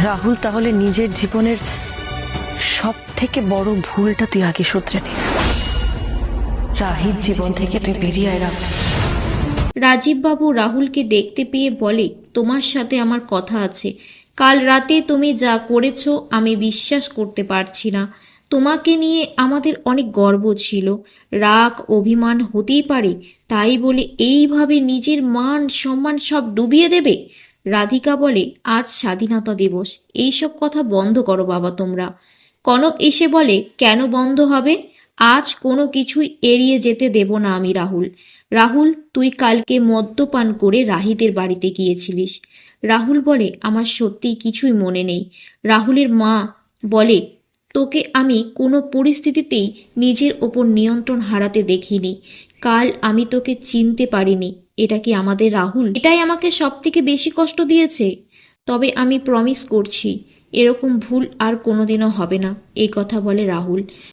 রাহুল, তাহলে নিজের জীবনের সব থেকে বড় ভুলটা তুই আগে শুধরে নে। রাহির জীবন থেকে তুই বেরিয়ে আয় রাহুল। রাজীববাবু রাহুলকে দেখতে পেয়ে বলে, তোমার সাথে আমার কথা আছে। কাল রাতে তুমি যা করেছো আমি বিশ্বাস করতে পারছি না। তোমাকে নিয়ে আমাদের অনেক গর্ব ছিল, রাগ অভিমান হতেই পারে, তাই বলে এইভাবে নিজের মান সম্মান সব ডুবিয়ে দেবে? রাধিকা বলে, আজ স্বাধীনতা দিবস, এইসব কথা বন্ধ করো বাবা তোমরা। কনক এসে বলে, কেন বন্ধ হবে? আজ কোনো কিছুই এড়িয়ে যেতে দেব না আমি রাহুল। রাহুল, তুই কালকে মদ্যপান করে রাহিদের বাড়িতে গিয়েছিলিস। রাহুল বলে, আমার সত্যিই কিছুই মনে নেই। রাহুলের মা বলে, তোকে আমি কোনো পরিস্থিতিতেই নিজের ওপর নিয়ন্ত্রণ হারাতে দেখিনি। কাল আমি তোকে চিনতে পারিনি। এটা কি আমাদের রাহুল? এটাই আমাকে সবথেকে বেশি কষ্ট দিয়েছে। তবে আমি প্রমিস করছি এরকম ভুল আর কোনোদিনও হবে না। এই কথা বলে রাহুল।